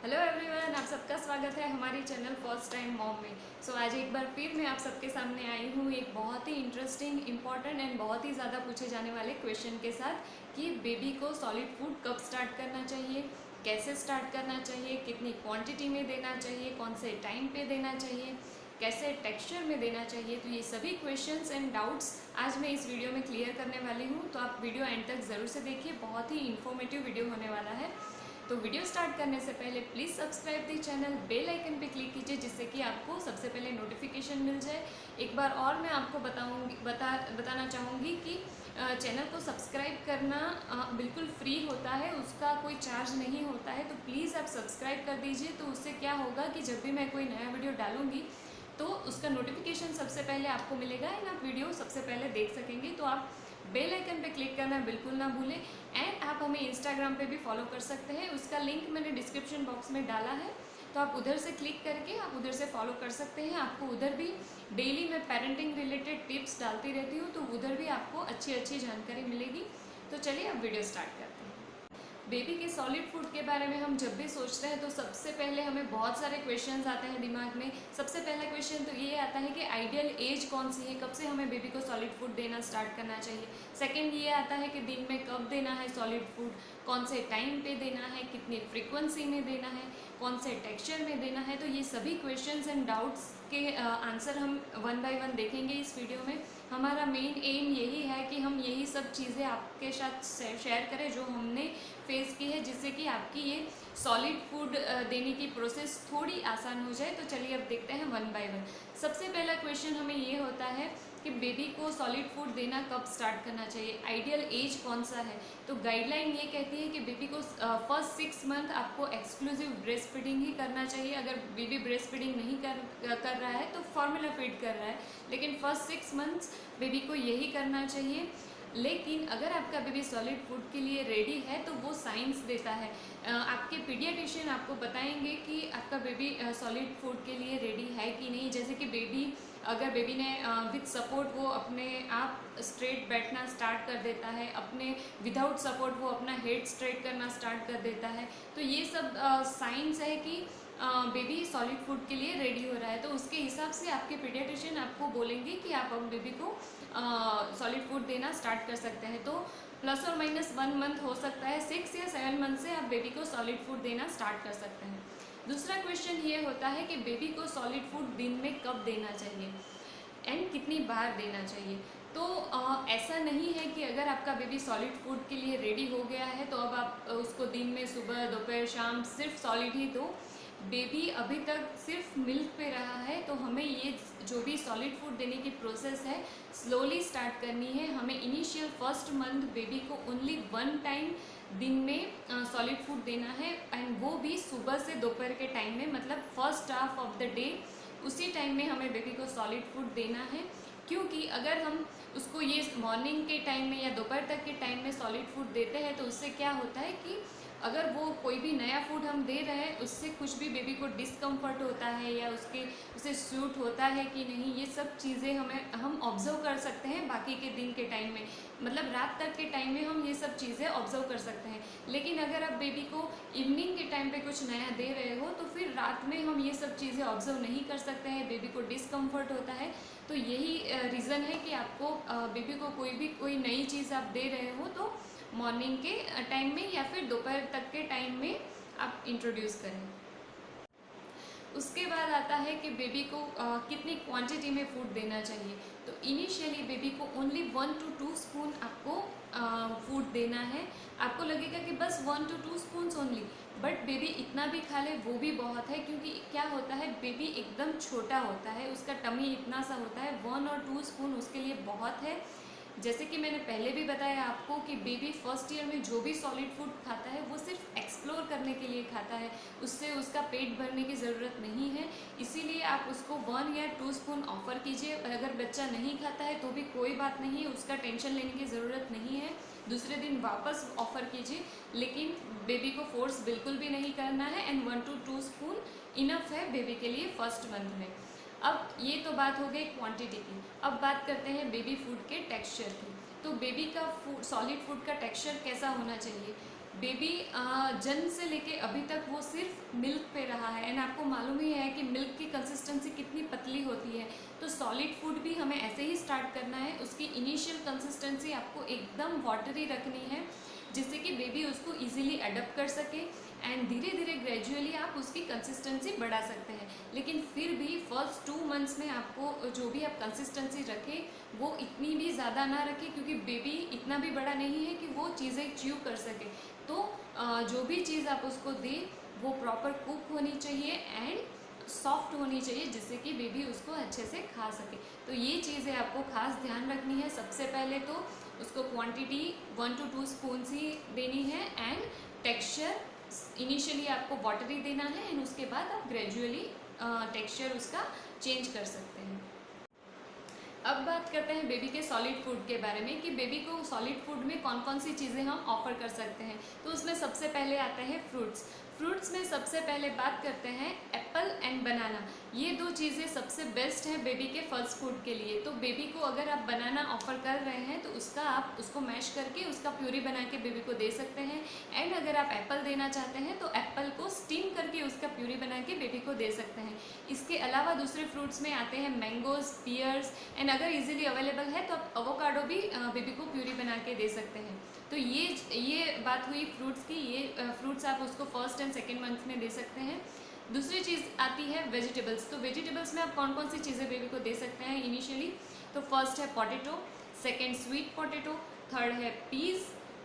Hello everyone, आप सबका स्वागत है हमारी चैनल फर्स्ट टाइम मॉम में। आज एक बार फिर मैं आप सबके सामने आई हूँ एक बहुत ही इंटरेस्टिंग, इम्पॉर्टेंट एंड बहुत ही ज़्यादा पूछे जाने वाले क्वेश्चन के साथ कि बेबी को सॉलिड फूड कब स्टार्ट करना चाहिए, कैसे स्टार्ट करना चाहिए, कितनी क्वांटिटी में देना चाहिए, कौन से टाइम पे देना चाहिए, कैसे टेक्सचर में देना चाहिए। तो ये सभी क्वेश्चंस एंड डाउट्स आज मैं इस वीडियो में क्लियर करने वाली हूँ। तो आप वीडियो एंड तक ज़रूर से देखिए, बहुत ही इन्फॉर्मेटिव वीडियो होने वाला है। तो वीडियो स्टार्ट करने से पहले please subscribe the channel, bell icon पे क्लिक कीजिए जिससे कि आपको सबसे पहले नोटिफिकेशन मिल जाए। एक बार और मैं आपको बताना चाहूँगी कि चैनल को सब्सक्राइब करना बिल्कुल फ्री होता है, उसका कोई चार्ज नहीं होता है। तो प्लीज़ आप सब्सक्राइब कर दीजिए। तो उससे क्या होगा कि जब भी मैं कोई नया वीडियो डालूँगी तो उसका नोटिफिकेशन सबसे पहले आपको मिलेगा एंड आप वीडियो सबसे पहले देख सकेंगे। तो आप बेल आइकन पे क्लिक करना बिल्कुल ना भूलें। एंड आप हमें इंस्टाग्राम पे भी फॉलो कर सकते हैं, उसका लिंक मैंने डिस्क्रिप्शन बॉक्स में डाला है। तो आप उधर से क्लिक करके आप उधर से फॉलो कर सकते हैं। आपको उधर भी डेली मैं पेरेंटिंग रिलेटेड टिप्स डालती रहती हूँ, तो उधर भी आपको अच्छी अच्छी जानकारी मिलेगी। तो चलिए अब वीडियो स्टार्ट करते हैं। बेबी के सॉलिड फूड के बारे में हम जब भी सोचते हैं तो सबसे पहले हमें बहुत सारे क्वेश्चंस आते हैं दिमाग में। सबसे पहला क्वेश्चन तो ये आता है कि आइडियल एज कौन सी है, कब से हमें बेबी को सॉलिड फूड देना स्टार्ट करना चाहिए। सेकंड ये आता है कि दिन में कब देना है सॉलिड फूड, कौन से टाइम पे देना है, कितनी फ्रिक्वेंसी में देना है, कौन से टेक्सचर में देना है। तो ये सभी क्वेश्चंस एंड डाउट्स के आंसर हम वन बाय वन देखेंगे इस वीडियो में। हमारा मेन एम यही है कि हम यही सब चीज़ें आपके साथ शेयर करें जो हमने फेस की है, जिससे कि आपकी ये सॉलिड फूड देने की प्रोसेस थोड़ी आसान हो जाए। तो चलिए अब देखते हैं वन बाय वन। सबसे पहला क्वेश्चन हमें ये होता है कि बेबी को सॉलिड फूड देना कब स्टार्ट करना चाहिए, आइडियल एज कौन सा है। तो गाइडलाइन ये कहती है कि बेबी को फर्स्ट 6 मंथ आपको एक्सक्लूसिव ब्रेस्ट फीडिंग ही करना चाहिए। अगर बेबी ब्रेस्ट फीडिंग नहीं कर रहा है तो फॉर्मूला फीड कर रहा है, लेकिन फर्स्ट 6 मंथ्स बेबी को यही करना चाहिए। लेकिन अगर आपका बेबी सॉलिड फूड के लिए रेडी है तो वो साइंस देता है। आपके पीडियाट्रिशियन आपको बताएंगे कि आपका बेबी सॉलिड फूड के लिए रेडी है कि नहीं। जैसे कि अगर बेबी ने विद सपोर्ट वो अपने आप स्ट्रेट बैठना स्टार्ट कर देता है, अपने विदाउट सपोर्ट वो अपना हेड स्ट्रेट करना स्टार्ट कर देता है, तो ये सब साइंस है कि बेबी सॉलिड फूड के लिए रेडी हो रहा है। तो उसके हिसाब से आपके पीडियाट्रिशियन आपको बोलेंगे कि आप अब बेबी को सॉलिड फूड देना स्टार्ट कर सकते हैं। तो प्लस और माइनस 1 मंथ हो सकता है, 6 या 7 मंथ से आप बेबी को सॉलिड फूड देना स्टार्ट कर सकते हैं। दूसरा क्वेश्चन ये होता है कि बेबी को सॉलिड फूड दिन में कब देना चाहिए एंड कितनी बार देना चाहिए। तो ऐसा नहीं है कि अगर आपका बेबी सॉलिड फूड के लिए रेडी हो गया है तो अब आप उसको दिन में सुबह दोपहर शाम सिर्फ सॉलिड ही दो। बेबी अभी तक सिर्फ मिल्क पे रहा है तो हमें ये जो भी सॉलिड फूड देने की प्रोसेस है स्लोली स्टार्ट करनी है। हमें इनिशियल फर्स्ट मंथ बेबी को ओनली 1 टाइम दिन में सॉलिड फूड देना है, एंड वो भी सुबह से दोपहर के टाइम में, मतलब first half of the day उसी टाइम में हमें बेबी को सॉलिड फूड देना है। क्योंकि अगर हम उसको ये मॉर्निंग के टाइम में या दोपहर तक के टाइम में सॉलिड फूड देते हैं तो उससे क्या होता है कि अगर वो कोई भी नया फूड हम दे रहे हैं उससे कुछ भी बेबी को डिस्कम्फर्ट होता है या उसे सूट होता है कि नहीं, ये सब चीज़ें हम ऑब्जर्व कर सकते हैं बाकी के दिन के टाइम में, मतलब रात तक के टाइम में हम ये सब चीज़ें ऑब्जर्व कर सकते हैं। लेकिन अगर आप बेबी को इवनिंग के टाइम पे कुछ नया दे रहे हो तो फिर रात में हम ये सब चीज़ें ऑब्जर्व नहीं कर सकते हैं, बेबी को डिस्कम्फर्ट होता है। तो यही रीज़न है कि आपको बेबी को कोई नई चीज़ आप दे रहे हो तो मॉर्निंग के टाइम में या फिर दोपहर तक के टाइम में आप इंट्रोड्यूस करें। उसके बाद आता है कि बेबी को कितनी क्वांटिटी में फूड देना चाहिए। तो इनिशियली बेबी को ओनली 1 to 2 स्पून आपको फूड देना है। आपको लगेगा कि बस 1 to 2 spoons only, but baby इतना भी खा ले वो भी बहुत है। क्योंकि क्या होता है, बेबी एकदम छोटा होता है, उसका टमी इतना सा होता है, 1 और 2 स्पून उसके लिए बहुत है। जैसे कि मैंने पहले भी बताया आपको कि बेबी फर्स्ट ईयर में जो भी सॉलिड फूड खाता है वो सिर्फ एक्सप्लोर करने के लिए खाता है, उससे उसका पेट भरने की ज़रूरत नहीं है। इसीलिए आप उसको 1 या 2 स्पून ऑफ़र कीजिए। अगर बच्चा नहीं खाता है तो भी कोई बात नहीं है, उसका टेंशन लेने की ज़रूरत नहीं है, दूसरे दिन वापस ऑफ़र कीजिए। लेकिन बेबी को फोर्स बिल्कुल भी नहीं करना है, एंड 1 to 2 स्पून इनफ है बेबी के लिए फर्स्ट मंथ में। अब ये तो बात हो गई क्वांटिटी की। अब बात करते हैं बेबी फूड के टेक्सचर की। तो बेबी का सॉलिड फूड का टेक्सचर कैसा होना चाहिए। बेबी जन्म से लेके अभी तक वो सिर्फ मिल्क पे रहा है, एंड आपको मालूम ही है कि मिल्क की कंसिस्टेंसी कितनी पतली होती है। तो सॉलिड फूड भी हमें ऐसे ही स्टार्ट करना है। उसकी इनिशियल कंसिस्टेंसी आपको एकदम वाटरी रखनी है, जिससे कि बेबी उसको इजीली अडप्ट कर सके, एंड धीरे धीरे ग्रेजुअली आप उसकी कंसिस्टेंसी बढ़ा सकते हैं। लेकिन फिर भी फर्स्ट 2 मंथ्स में आपको जो भी आप कंसिस्टेंसी रखें वो इतनी भी ज़्यादा ना रखें, क्योंकि बेबी इतना भी बड़ा नहीं है कि वो चीज़ें च्यू कर सके। तो जो भी चीज़ आप उसको दें वो प्रॉपर कुक होनी चाहिए एंड सॉफ्ट होनी चाहिए, जिससे कि बेबी उसको अच्छे से खा सके। तो ये चीज़ें आपको खास ध्यान रखनी है। सबसे पहले तो उसको क्वांटिटी 1 to 2 स्पून्स ही देनी है, एंड टेक्सचर इनिशियली आपको वाटरी देना है, एंड उसके बाद आप ग्रेजुअली टेक्सचर उसका चेंज कर सकते हैं। अब बात करते हैं बेबी के सॉलिड फूड के बारे में, कि बेबी को सॉलिड फूड में कौन कौन सी चीज़ें हम ऑफ़र कर सकते हैं। तो उसमें सबसे पहले आता है फ्रूट्स। फ्रूट्स में सबसे पहले बात करते हैं एप्पल एंड बनाना। ये 2 चीज़ें सबसे बेस्ट हैं बेबी के फर्स्ट फूड के लिए। तो बेबी को अगर आप बनाना ऑफ़र कर रहे हैं तो उसका आप उसको मैश करके उसका प्यूरी बना के बेबी को दे सकते हैं, एंड अगर आप एप्पल देना चाहते हैं तो एप्पल को स्टीम करके उसका प्यूरी बना के बेबी को दे सकते हैं। इसके अलावा दूसरे फ्रूट्स में आते हैं मैंगोज़, पियर्स, एंड अगर इजीली अवेलेबल है तो आप एवोकाडो भी बेबी को प्यूरी बना के दे सकते हैं। तो ये बात हुई फ्रूट्स की। ये फ्रूट्स आप उसको फर्स्ट एंड सेकेंड मंथ में दे सकते हैं। दूसरी चीज़ आती है वेजिटेबल्स। तो वेजिटेबल्स में आप कौन कौन सी चीज़ें बेबी को दे सकते हैं इनिशियली। तो फर्स्ट है potato, second sweet potato, third है पीज़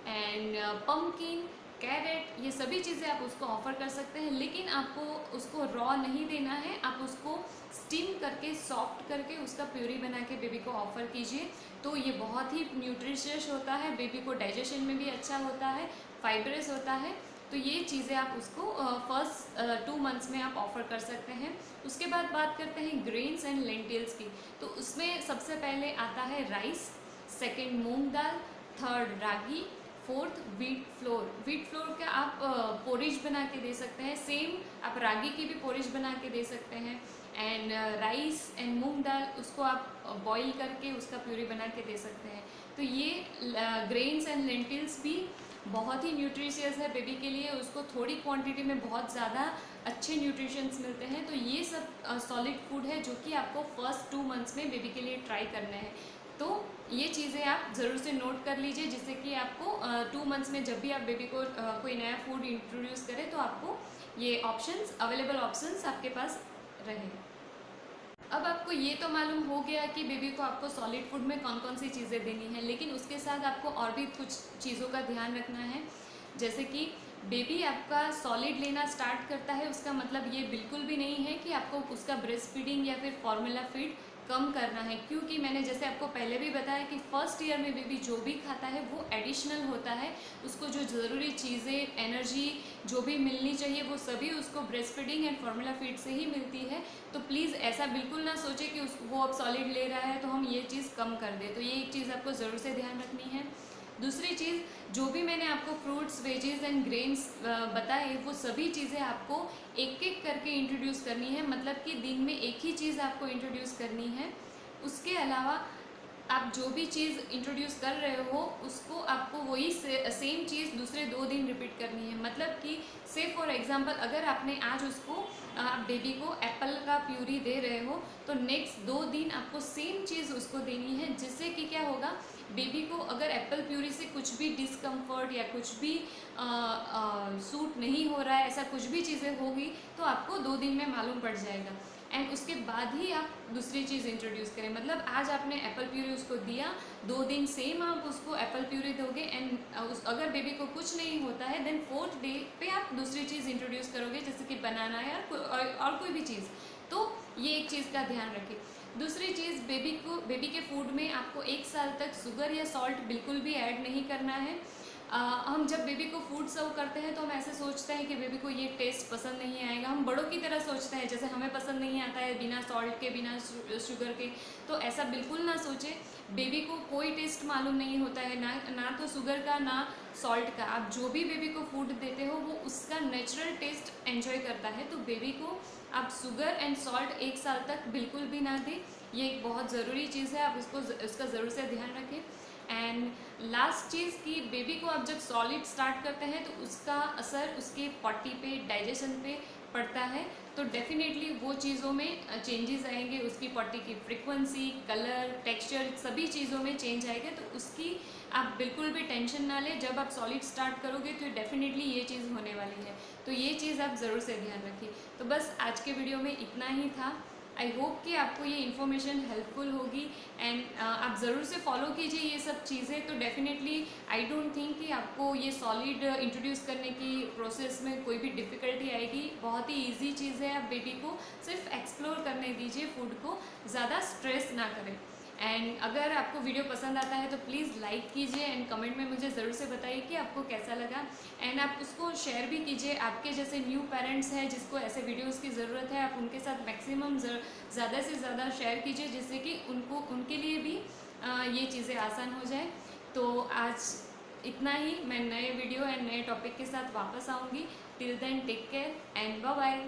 एंड पम्पकिन, कैरेट। ये सभी चीज़ें आप उसको ऑफ़र कर सकते हैं, लेकिन आपको उसको रॉ नहीं देना है। आप उसको स्टीम करके सॉफ्ट करके उसका प्यूरी बना के बेबी को ऑफ़र कीजिए। तो ये बहुत ही न्यूट्रिशियस होता है, बेबी को डाइजेशन में भी अच्छा होता है, फाइबरस होता है। तो ये चीज़ें आप उसको फर्स्ट 2 मंथ्स में आप ऑफ़र कर सकते हैं। उसके बाद बात करते हैं ग्रेन्स एंड लेंटिल्स की। तो उसमें सबसे पहले आता है राइस, सेकेंड मूंग दाल, third ragi, fourth wheat flour. Wheat flour का आप पोरिज बना के दे सकते हैं। सेम आप रागी की भी पोरिज बना के दे सकते हैं, एंड राइस एंड मूंग दाल उसको आप बॉईल करके उसका प्यूरी बना के दे सकते हैं। तो ये ग्रेन्स एंड लेंटिल्स भी बहुत ही न्यूट्रिशियस है बेबी के लिए। उसको थोड़ी क्वांटिटी में बहुत ज़्यादा अच्छे न्यूट्रिशंस मिलते हैं। तो ये सब सॉलिड फूड है जो कि आपको फर्स्ट 2 मंथ्स में बेबी के लिए ट्राई करना है। तो ये चीज़ें आप ज़रूर से नोट कर लीजिए, जिससे कि आपको 2 मंथ्स में जब भी आप बेबी को कोई नया फूड इंट्रोड्यूस करें तो आपको ये ऑप्शंस, अवेलेबल ऑप्शंस आपके पास रहे। अब आपको ये तो मालूम हो गया कि बेबी को आपको सॉलिड फूड में कौन कौन सी चीज़ें देनी है, लेकिन उसके साथ आपको और भी कुछ चीज़ों का ध्यान रखना है। जैसे कि बेबी आपका सॉलिड लेना स्टार्ट करता है, उसका मतलब ये बिल्कुल भी नहीं है कि आपको उसका ब्रेस्ट फीडिंग या फिर फॉर्मूला फीड कम करना है, क्योंकि मैंने जैसे आपको पहले भी बताया कि फर्स्ट ईयर में बेबी जो भी खाता है वो एडिशनल होता है। उसको जो ज़रूरी चीज़ें, एनर्जी जो भी मिलनी चाहिए वो सभी उसको breast feeding and formula feed से ही मिलती है। तो प्लीज़ ऐसा बिल्कुल ना सोचे कि वो अब सॉलिड ले रहा है तो हम ये चीज़ कम कर दें। तो ये एक चीज़ आपको ज़रूर से ध्यान रखनी है। दूसरी चीज़, जो भी मैंने आपको फ्रूट्स, वेजेस एंड ग्रेन्स बताए वो सभी चीज़ें आपको एक एक करके इंट्रोड्यूस करनी है। मतलब कि दिन में एक ही चीज़ आपको इंट्रोड्यूस करनी है। उसके अलावा आप जो भी चीज़ इंट्रोड्यूस कर रहे हो उसको आपको वही सेम चीज़ दूसरे 2 दिन रिपीट करनी है। मतलब कि से फॉर एग्जांपल अगर आपने आज उसको आप बेबी को एप्पल का प्यूरी दे रहे हो तो नेक्स्ट 2 दिन आपको सेम चीज़ उसको देनी है, जिससे कि क्या होगा, बेबी को अगर एप्पल प्यूरी से कुछ भी डिस्कम्फर्ट या कुछ भी सूट नहीं हो रहा है, ऐसा कुछ भी चीज़ें होगी तो आपको 2 दिन में मालूम पड़ जाएगा। एंड उसके बाद ही आप दूसरी चीज़ इंट्रोड्यूस करें। मतलब आज आपने एप्पल प्यूरी उसको दिया, 2 दिन सेम आप उसको एप्पल प्यूरी दोगे, एंड अगर बेबी को कुछ नहीं होता है देन 4th डे पे आप दूसरी चीज़ इंट्रोड्यूस करोगे, जैसे कि बनाना या और कोई भी चीज़। तो ये एक चीज़ का ध्यान रखें। दूसरी चीज़, बेबी के फूड में आपको 1 साल तक शुगर या सॉल्ट बिल्कुल भी ऐड नहीं करना है। हम जब बेबी को फूड सर्व करते हैं तो हम ऐसे सोचते हैं कि बेबी को ये टेस्ट पसंद नहीं आएगा। हम बड़ों की तरह सोचते हैं जैसे हमें पसंद नहीं आता है बिना सॉल्ट के, बिना शुगर के। तो ऐसा बिल्कुल ना सोचें। बेबी को कोई टेस्ट मालूम नहीं होता है, ना तो शुगर का ना सॉल्ट का। आप जो भी बेबी को फूड देते हो वो उसका नेचुरल टेस्ट एंजॉय करता है। तो बेबी को आप शुगर एंड सॉल्ट 1 साल तक बिल्कुल भी ना दें। ये एक बहुत ज़रूरी चीज़ है, आप उसका ज़रूर से ध्यान रखें। एंड लास्ट चीज़ कि बेबी को आप जब सॉलिड स्टार्ट करते हैं तो उसका असर उसके पॉटी पे, डाइजेशन पे पड़ता है, तो डेफिनेटली वो चीज़ों में चेंजेस आएंगे, उसकी पॉटी की फ्रीक्वेंसी, कलर, टेक्सचर, सभी चीज़ों में चेंज आएगा। तो उसकी आप बिल्कुल भी टेंशन ना लें, जब आप सॉलिड स्टार्ट करोगे तो डेफिनेटली ये चीज़ होने वाली है, तो ये चीज़ आप ज़रूर से ध्यान रखिए। तो बस आज के वीडियो में इतना ही था। आई होप कि आपको ये इन्फॉर्मेशन हेल्पफुल होगी एंड आप ज़रूर से फॉलो कीजिए ये सब चीज़ें। तो डेफिनेटली आई डोंट थिंक कि आपको ये सॉलिड इंट्रोड्यूस करने की प्रोसेस में कोई भी डिफ़िकल्टी आएगी। बहुत ही इजी चीज़ है, आप बेबी को सिर्फ एक्सप्लोर करने दीजिए, फूड को ज़्यादा स्ट्रेस ना करें। एंड अगर आपको वीडियो पसंद आता है तो प्लीज़ लाइक कीजिए एंड कमेंट में मुझे ज़रूर से बताइए कि आपको कैसा लगा। एंड आप उसको शेयर भी कीजिए, आपके जैसे न्यू पेरेंट्स हैं जिसको ऐसे वीडियोस की ज़रूरत है, आप उनके साथ मैक्सिमम ज़्यादा से ज़्यादा शेयर कीजिए, जिससे कि उनके लिए भी ये चीज़ें आसान हो जाए। तो आज इतना ही, मैं नए वीडियो एंड नए टॉपिक के साथ वापस आऊँगी। Till then take care and bye bye.